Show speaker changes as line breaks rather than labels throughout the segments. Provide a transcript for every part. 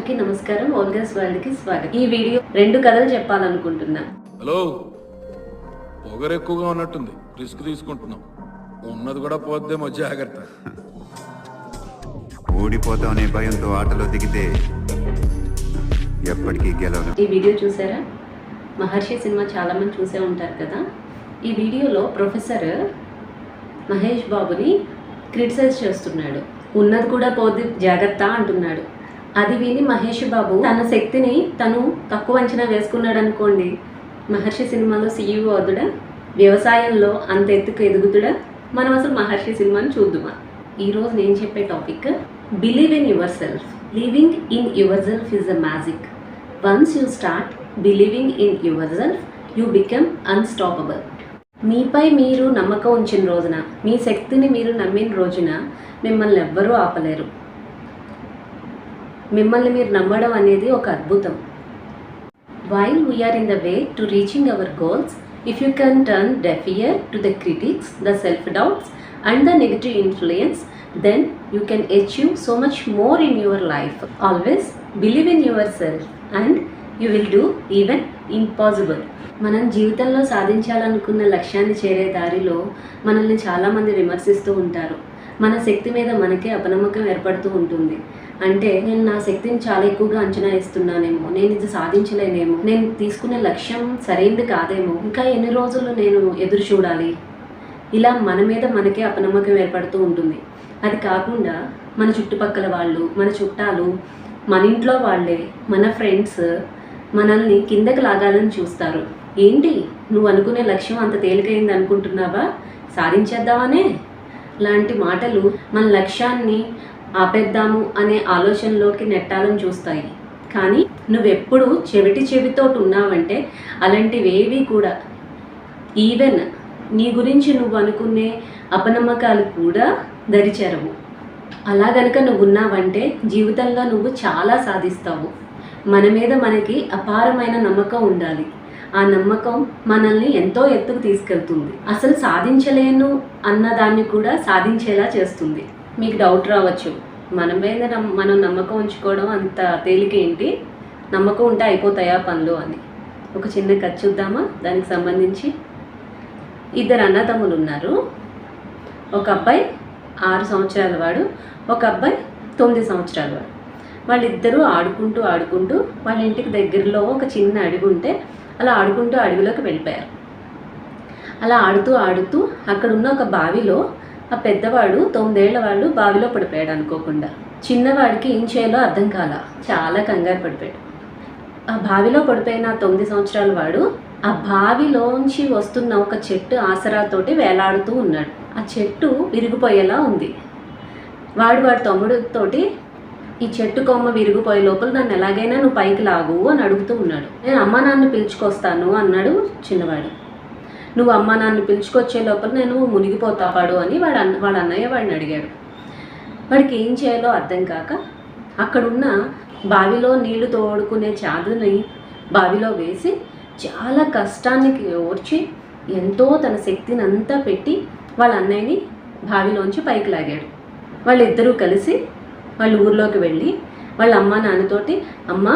అందరికీ నమస్కారం. ఓల్గస్ వరల్డ్ కి స్వాగతం. ఈ వీడియో 2 కథలు చెప్పాలనుకుంటున్నా.
హలో, పొగరు ఎక్కువగా ఉన్నట్టుంది, రిస్క్ తీసుకుంటున్నాం. ఉన్నది కూడా పోద్దేమో, జాగ్రత్త.
ఓడిపోతామనే భయంతో ఆటలో దిగితే ఎప్పటికీ గెలవలేం.
ఈ వీడియో చూసారా? మహర్షి సినిమా చాలా మంది చూసే ఉంటారు కదా. ఈ వీడియోలో ప్రొఫెసర్ మహేష్ బాబుని క్రిటిసైజ్ చేస్తున్నాడు. ఉన్నది కూడా పోద్ది, జాగ్రత్త అంటున్నాడు. అది విని మహేష్ బాబు తన శక్తిని తను తక్కువ అంచనా వేసుకున్నాడు అనుకోండి. మహర్షి సినిమాలో సీఈఓ అవుతుడా, వ్యవసాయంలో అంత ఎత్తుకు ఎదుగుతుడా? మనం అసలు మహర్షి సినిమాని చూద్దామా? ఈరోజు నేను చెప్పే topic believe in your self. Living in your self is a magic. Once you start believing in your self you become unstoppable. మీపై మీరు నమ్మకం ఉంచిన రోజున, మీ శక్తిని మీరు నమ్మిన రోజున మిమ్మల్ని ఎవ్వరూ ఆపలేరు. మిమ్మల్ని మీరు నమ్మడం అనేది ఒక అద్భుతం. While we are in the way to reaching our goals, if you can turn deaf ear to the critics, the self-doubts and the negative influence, then you can achieve so much more in your life. Always believe in yourself and you will do even impossible. మనం జీవితంలో సాధించాలనుకున్న లక్ష్యాన్ని చేరే దారిలో మనల్ని చాలామంది విమర్శిస్తూ ఉంటారు. మన శక్తి మీద మనకే అపనమ్మకం ఏర్పడుతూ ఉంటుంది. అంటే నేను నా శక్తిని చాలా ఎక్కువగా అంచనా వేస్తున్నానేమో, నేను ఇది సాధించలేనేమో, నేను తీసుకునే లక్ష్యం సరైనది కాదేమో, ఇంకా ఎన్ని రోజులు నేను ఎదురు చూడాలి, ఇలా మన మీద మనకే అపనమ్మకం ఏర్పడుతూ ఉంటుంది. అది కాకుండా మన చుట్టుపక్కల వాళ్ళు, మన చుట్టాలు, మన ఇంట్లో వాళ్ళే, మన ఫ్రెండ్స్ మనల్ని కిందకి లాగాలని చూస్తారు. ఏంటి నువ్వు అనుకునే లక్ష్యం అంత తేలికైంది అనుకుంటున్నావా, సాధించేద్దామనే లాంటి మాటలు మన లక్ష్యాన్ని ఆపేద్దాము అనే ఆలోచనలోకి నెట్టాలని చూస్తాయి. కానీ నువ్వెప్పుడు చెవితో ఉన్నావంటే అలాంటివేవి కూడా, ఈవెన్ నీ గురించి నువ్వు అనుకునే అపనమ్మకాలు కూడా దరిచేరవు. అలా గనుక నువ్వు ఉన్నావంటే జీవితంలో నువ్వు చాలా సాధిస్తావు. మన మీద మనకి అపారమైన నమ్మకం ఉండాలి. ఆ నమ్మకం మనల్ని ఎంతో ఎత్తుకు తీసుకెళ్తుంది. అసలు సాధించలేను అన్నదాన్ని కూడా సాధించేలా చేస్తుంది. మీకు డౌట్ రావచ్చు, మన మీద మనం నమ్మకం ఉంచుకోవడం అంత తేలిక ఏంటి, నమ్మకం ఉంటే అయిపోతాయా పనులు అని. ఒక చిన్న కథ చూద్దామా దానికి సంబంధించి. 2 అన్నదమ్ములు ఉన్నారు. ఒక అబ్బాయి 6 సంవత్సరాల వాడు, ఒక అబ్బాయి 9 సంవత్సరాల వాడు. వాళ్ళిద్దరూ ఆడుకుంటూ వాళ్ళ ఇంటికి దగ్గరలో ఒక చిన్న అడవి ఉంటే అలా ఆడుకుంటూ అడవిలోకి వెళ్ళిపోయారు. అలా ఆడుతూ అక్కడ ఉన్న ఒక బావిలో ఆ పెద్దవాడు 9 ఏళ్ల వాడు బావిలో పడిపోయాడు అనుకోకుండా. చిన్నవాడికి ఏం చేయాలో అర్థం కాల, చాలా కంగారు పడిపోయాడు. ఆ బావిలో పడిపోయిన 9 సంవత్సరాల వాడు ఆ బావిలోంచి వస్తున్న ఒక చెట్టు ఆసరాతోటి వేలాడుతూ ఉన్నాడు. ఆ చెట్టు విరిగిపోయేలా ఉంది. వాడి తమ్ముడితోటి ఈ చెట్టు కొమ్మ విరిగిపోయే లోపల నన్ను ఎలాగైనా నువ్వు పైకి లాగు అని అడుగుతూ ఉన్నాడు. నేను అమ్మా నాన్న పిలుచుకొస్తాను అన్నాడు చిన్నవాడు. నువ్వు అమ్మా నాన్న పిలుచుకొచ్చే లోపల నేను మునిగిపోతావాడు అని వాళ్ళ అన్నయ్య వాడిని అడిగాడు. వాడికి ఏం చేయాలో అర్థం కాక అక్కడున్న బావిలో నీళ్లు తోడుకునే చాదుని బావిలో వేసి చాలా కష్టానికి ఓర్చి ఎంతో తన శక్తిని అంతా పెట్టి వాళ్ళ అన్నయ్యని బావిలోంచి పైకి లాగాడు. వాళ్ళిద్దరూ కలిసి వాళ్ళ ఊర్లోకి వెళ్ళి వాళ్ళ అమ్మ నాన్నతోటి, అమ్మా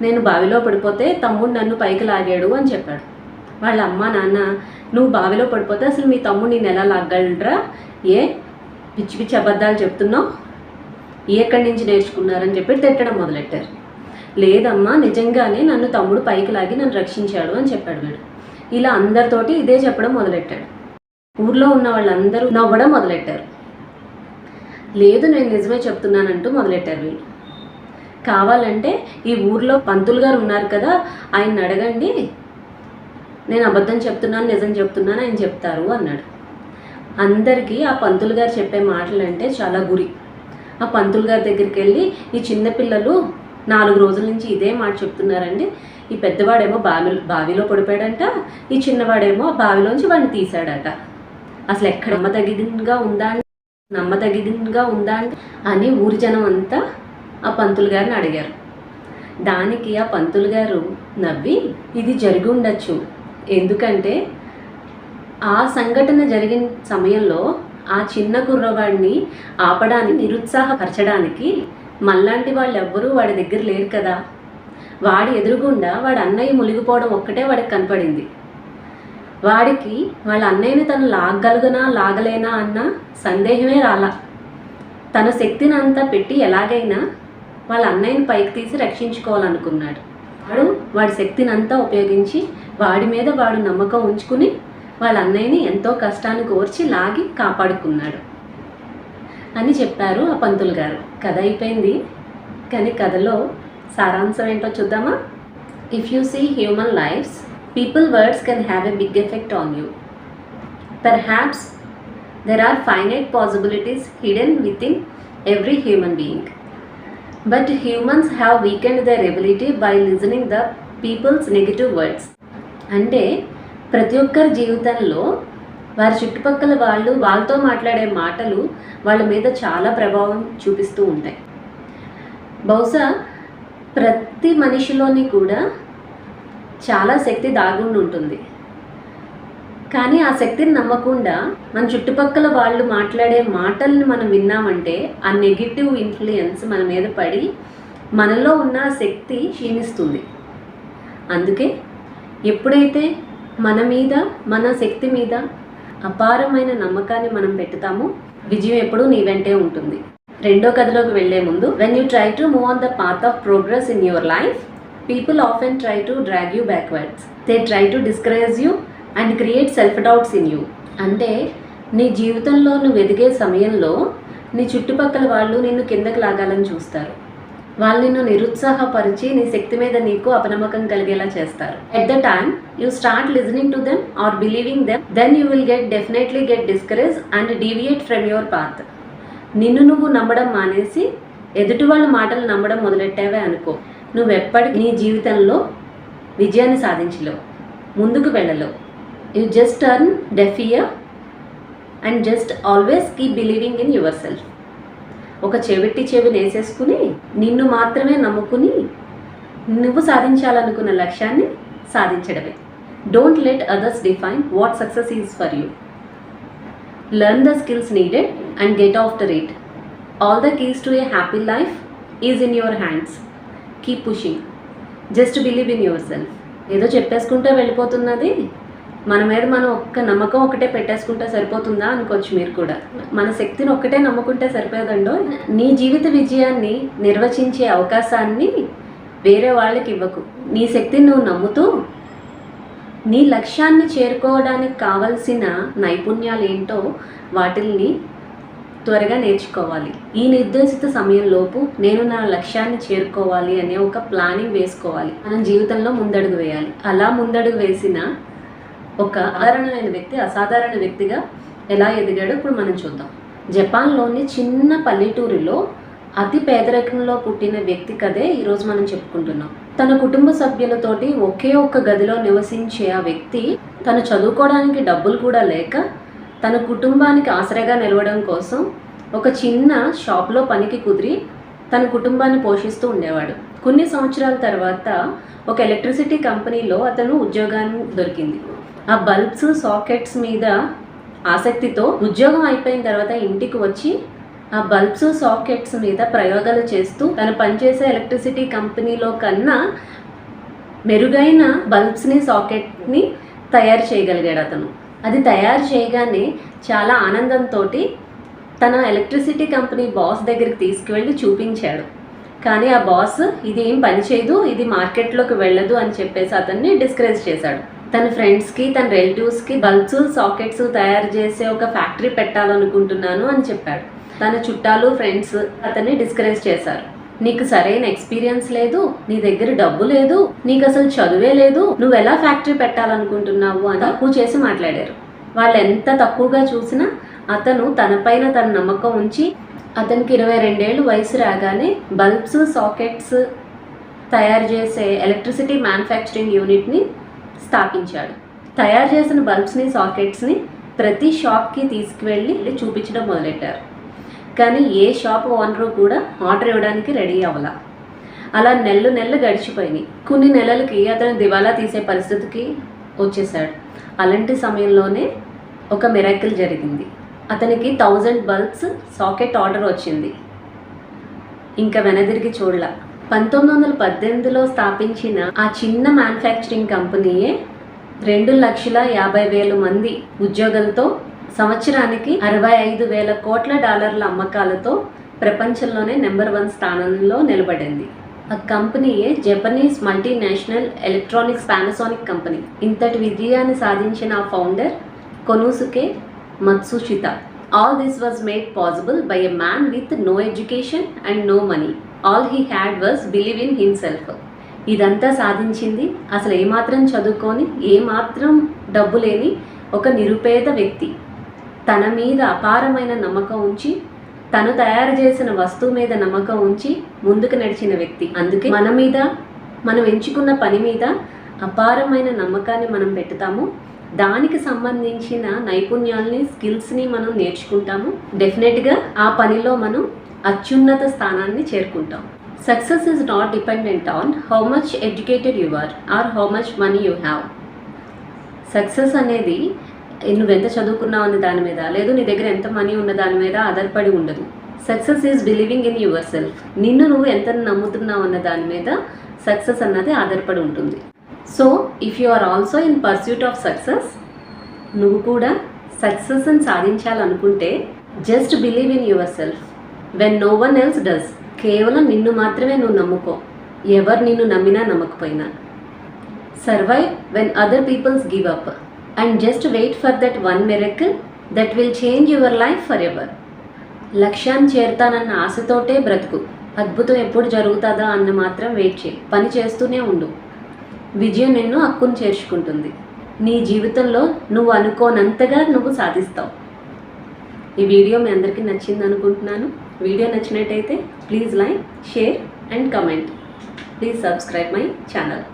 నేను బావిలో పడిపోతే తమ్ముడు నన్ను పైకి లాగాడు అని చెప్పాడు. వాళ్ళ అమ్మ నాన్న, నువ్వు బావిలో పడిపోతే అసలు మీ తమ్ముడు నేను ఎలా లాగలరా, ఏ పిచ్చి అబద్ధాలు చెప్తున్నావు, ఎక్కడి నుంచి నేర్చుకున్నారని చెప్పి తిట్టడం మొదలెట్టారు. లేదమ్మా నిజంగానే నన్ను తమ్ముడు పైకి లాగి నన్ను రక్షించాడు అని చెప్పాడు వీడు. ఇలా అందరితోటి ఇదే చెప్పడం మొదలెట్టాడు. ఊర్లో ఉన్న వాళ్ళందరూ నవ్వడం మొదలెట్టారు. లేదు నేను నిజమే చెప్తున్నానంటూ మొదలెట్టారు వీళ్ళు. కావాలంటే ఈ ఊర్లో పంతులు గారు ఉన్నారు కదా, ఆయన్ని అడగండి, నేను అబద్ధం చెప్తున్నాను నిజం చెప్తున్నాను ఆయన చెప్తారు అన్నాడు. అందరికీ ఆ పంతులు గారు చెప్పే మాటలంటే చాలా గురి. ఆ పంతులు గారి దగ్గరికి వెళ్ళి, ఈ చిన్నపిల్లలు 4 రోజుల నుంచి ఇదే మాట చెప్తున్నారండి. ఈ పెద్దవాడేమో బావిలో పడిపోయాడంట, ఈ చిన్నవాడేమో ఆ బావిలోంచి వాడిని తీశాడట. అసలు ఎక్కడ నమ్మదగినగా ఉందా అని ఊరి జనం అంతా ఆ పంతులు గారిని అడిగారు. దానికి ఆ పంతులు గారు నవ్వి, ఇది జరిగి ఉండొచ్చు, ఎందుకంటే ఆ సంఘటన జరిగిన సమయంలో ఆ చిన్న కుర్రవాడిని ఆపడానికి, నిరుత్సాహపరచడానికి మనలాంటి వాళ్ళు ఎవ్వరూ వాడి దగ్గర లేరు కదా. వాడి ఎదురుగుండా వాడి అన్నయ్య మునిగిపోవడం ఒక్కటే వాడికి కనపడింది. వాడికి వాళ్ళ అన్నయ్యని తను లాగగలుగునా లాగలేనా అన్న సందేహమే రాలా. తన శక్తిని అంతా పెట్టి ఎలాగైనా వాళ్ళ అన్నయ్యని పైకి తీసి రక్షించుకోవాలనుకున్నాడు. వాడి శక్తిని అంతా ఉపయోగించి వాడి మీద వాడు నమ్మకం ఉంచుకుని వాళ్ళ అన్నయ్యని ఎంతో కష్టాన్ని కోర్చి లాగి కాపాడుకున్నాడు అని చెప్పారు ఆ పంతులు గారు. కథ అయిపోయింది, కానీ కథలో సారాంశం ఏంటో చూద్దామా? If you see human lives, people words can have a big effect on you. Perhaps there are finite possibilities hidden within every human being. But humans have weakened their ability by listening the people's negative words. అంటే ప్రతి ఒక్కరి జీవితంలో వారి చుట్టుపక్కల వాళ్ళతో మాట్లాడే మాటలు వాళ్ళ మీద చాలా ప్రభావం చూపిస్తూ ఉంటాయి. బహుశా ప్రతి మనిషిలోని కూడా చాలా శక్తి దాగుండి ఉంటుంది. కానీ ఆ శక్తిని నమ్మకుండా మన చుట్టుపక్కల వాళ్ళు మాట్లాడే మాటల్ని మనం విన్నామంటే ఆ నెగిటివ్ ఇన్ఫ్లుయెన్స్ మన మీద పడి మనలో ఉన్న శక్తి క్షీణిస్తుంది. అందుకే ఎప్పుడైతే మన మీద, మన శక్తి మీద అపారమైన నమ్మకాన్ని మనం పెట్టుతామో విజయం ఎప్పుడూ నీ వెంటే ఉంటుంది. రెండో కథలోకి వెళ్లే ముందు, when you try to move on the path of progress in your life, people often try to drag you backwards. They try to discourage you and create self-doubts in you. అంటే నీ జీవితంలో నువ్వు ఎదిగే సమయంలో నీ చుట్టుపక్కల వాళ్ళు నిన్ను కిందకి లాగాలని చూస్తారు. వాళ్ళు నిన్ను నిరుత్సాహపరిచి నీ శక్తి మీద నీకు అపనమ్మకం కలిగేలా చేస్తారు. At the time you start listening to them or believing them, then you will definitely get discouraged and deviate from your path. నిన్ను నువ్వు నమ్మడం మానేసి ఎదుటి వాళ్ళ మాటలు నమ్మడం మొదలెట్టావే అనుకో, నువ్వెప్పటికీ నీ జీవితంలో విజయాన్ని సాధించలేవు, ముందుకు వెళ్ళలేవు. You just turn deaf ear and just always keep believing in your self. ఒక చెవిని వేసేసుకుని నిన్ను మాత్రమే నమ్ముకుని నువ్వు సాధించాలనుకున్న లక్ష్యాన్ని సాధించడమే. Don't let others define what success is for you. Learn the skills needed and get after it. All the keys to A happy life is in your hands. Keep pushing. Just believe in your self. ఏదో చెప్పేసుకుంటే వెళ్ళిపోతున్నది, మన మీద మనం ఒక్క నమ్మకం ఒకటే పెట్టేసుకుంటే సరిపోతుందా అనుకోవచ్చు మీరు కూడా. మన శక్తిని ఒక్కటే నమ్ముకుంటే సరిపోదండో. నీ జీవిత విజయాన్ని నిర్వచించే అవకాశాన్ని వేరే వాళ్ళకి ఇవ్వకు. నీ శక్తిని నువ్వు నమ్ముతూ నీ లక్ష్యాన్ని చేరుకోవడానికి కావలసిన నైపుణ్యాలు ఏంటో వాటిల్ని త్వరగా నేర్చుకోవాలి. ఈ నిర్దేశిత సమయంలోపు నేను నా లక్ష్యాన్ని చేరుకోవాలి అనే ఒక ప్లానింగ్ వేసుకోవాలి. మనం జీవితంలో ముందడుగు వేయాలి. అలా ముందడుగు వేసిన ఒక సాధారణమైన వ్యక్తి అసాధారణ వ్యక్తిగా ఎలా ఎదిగాడో ఇప్పుడు మనం చూద్దాం. జపాన్లోని చిన్న పల్లెటూరిలో అతి పేదరికంలో పుట్టిన వ్యక్తి కథే ఈరోజు మనం చెప్పుకుంటున్నాం. తన కుటుంబ సభ్యులతోటి ఒకే ఒక్క గదిలో నివసించే ఆ వ్యక్తి తను చదువుకోవడానికి డబ్బులు కూడా లేక తన కుటుంబానికి ఆసరాగా నిలవడం కోసం ఒక చిన్న షాప్లో పనికి కుదిరి తన కుటుంబాన్ని పోషిస్తూ ఉండేవాడు. కొన్ని సంవత్సరాల తర్వాత ఒక ఎలక్ట్రిసిటీ కంపెనీలో అతను ఉద్యోగాన్ని దొరికింది. ఆ బల్బ్స్ సాకెట్స్ మీద ఆసక్తితో ఉద్యోగం అయిపోయిన తర్వాత ఇంటికి వచ్చి ఆ బల్బ్స్ సాకెట్స్ మీద ప్రయోగాలు చేస్తూ తను పనిచేసే ఎలక్ట్రిసిటీ కంపెనీలో కన్నా మెరుగైన బల్బ్స్ని సాకెట్ని తయారు చేయగలిగాడు అతను. అది తయారు చేయగానే చాలా ఆనందంతో తన ఎలక్ట్రిసిటీ కంపెనీ బాస్ దగ్గరికి తీసుకువెళ్ళి చూపించాడు. కానీ ఆ బాస్ ఇది ఏం పని చేయదు, ఇది మార్కెట్లోకి వెళ్ళదు అని చెప్పేసి అతన్ని డిస్కరేజ్ చేశాడు. తన ఫ్రెండ్స్కి తన రిలేటివ్స్కి బల్బ్స్ సాకెట్స్ తయారు చేసే ఒక ఫ్యాక్టరీ పెట్టాలనుకుంటున్నాను అని చెప్పాడు. తన చుట్టాలు ఫ్రెండ్స్ అతన్ని డిస్కరేజ్ చేశారు. నీకు సరైన ఎక్స్పీరియన్స్ లేదు, నీ దగ్గర డబ్బు లేదు, నీకు అసలు చదువే లేదు, నువ్వు ఎలా ఫ్యాక్టరీ పెట్టాలనుకుంటున్నావు అని తక్కువ చేసి మాట్లాడారు. వాళ్ళు ఎంత తక్కువగా చూసినా అతను తనపైన తన నమ్మకం ఉంచి అతనికి 22 ఏళ్ళు వయసు రాగానే బల్బ్స్ సాకెట్స్ తయారు చేసే ఎలక్ట్రిసిటీ మ్యానుఫ్యాక్చరింగ్ యూనిట్ని స్థాపించాడు. తయారు చేసిన బల్బ్స్ని సాకెట్స్ని ప్రతి షాప్కి తీసుకువెళ్ళి చూపించడం మొదలెట్టారు. కానీ ఏ షాప్ ఓనరు కూడా ఆర్డర్ ఇవ్వడానికి రెడీ అవ్వాల. అలా నెలలు గడిచిపోయినాయి. కొన్ని నెలలకి అతను దివాలా తీసే పరిస్థితికి వచ్చేసాడు. అలాంటి సమయంలోనే ఒక మిరాకిల్ జరిగింది. అతనికి 1000 బల్బ్స్ సాకెట్ ఆర్డర్ వచ్చింది. ఇంకా వెనదిరిగి చూడలా. 1918లో స్థాపించిన ఆ చిన్న మ్యానుఫ్యాక్చరింగ్ కంపెనీయే 2,50,000 మంది ఉద్యోగులతో సంవత్సరానికి $65,000 కోట్ల అమ్మకాలతో ప్రపంచంలోనే నెంబర్ 1 స్థానంలో నిలబడింది. ఆ కంపెనీయే Japanese multinational electronics Panasonic company. ఇంతటి విజయాన్ని సాధించిన ఆ founder కొనోసుకే మత్సుషితా. All this was made possible by a man with no education and no money. All he had was believe in himself. ఇదంతా సాధించింది అసలు ఏమాత్రం చదువుకొని ఏమాత్రం డబ్బు లేని ఒక నిరుపేద వ్యక్తి. తన మీద అపారమైన నమ్మకం ఉంచి, తను తయారు చేసిన వస్తువు మీద నమ్మకం ఉంచి ముందుకు నడిచిన వ్యక్తి. అందుకే మన మీద, మనం ఎంచుకున్న పని మీద అపారమైన నమ్మకాన్ని మనం పెడతాము. దానికి సంబంధించిన నైపుణ్యాలని, స్కిల్స్ని మనం నేర్చుకుంటాము. డెఫినెట్గా ఆ పనిలో మనం అత్యున్నత స్థానాన్ని చేరుకుంటాం. Success is not dependent on how much educated you are or how much money you have. Success అనేది నువ్వెంత చదువుకున్నావు అనే దాని మీద, లేదు నీ దగ్గర ఎంత మనీ ఉన్న దాని మీద ఆధారపడి ఉండదు. Success is believing in your self. నిన్ను నువ్వు ఎంత నమ్ముతున్నావు అన్న దాని మీద సక్సెస్ అన్నది ఆధారపడి ఉంటుంది. So if you are also in pursuit of success, నువ్వు కూడా సక్సెస్ని సాధించాలనుకుంటే just believe in your self when no one else does. కేవలం నిన్ను మాత్రమే నువ్వు నమ్ముకో, ఎవరు నిన్ను నమ్మినా నమ్మకపోయినా. Survive when other peoples give up and just wait for that one miracle that will change your life forever. లక్ష్యాన్ని చేరుతానన్న ఆశతోటే బ్రతుకు. అద్భుతం ఎప్పుడు జరుగుతుందా అన్న మాత్రం వెయిట్ చేయి. పని చేస్తూనే ఉండు. విజయం నిన్ను హక్కును చేర్చుకుంటుంది. నీ జీవితంలో నువ్వు అనుకోనంతగా నువ్వు సాధిస్తావు. ఈ వీడియో మీ అందరికీ నచ్చింది అనుకుంటున్నాను. వీడియో నచ్చినట్టయితే please like, share and comment. Please subscribe my channel.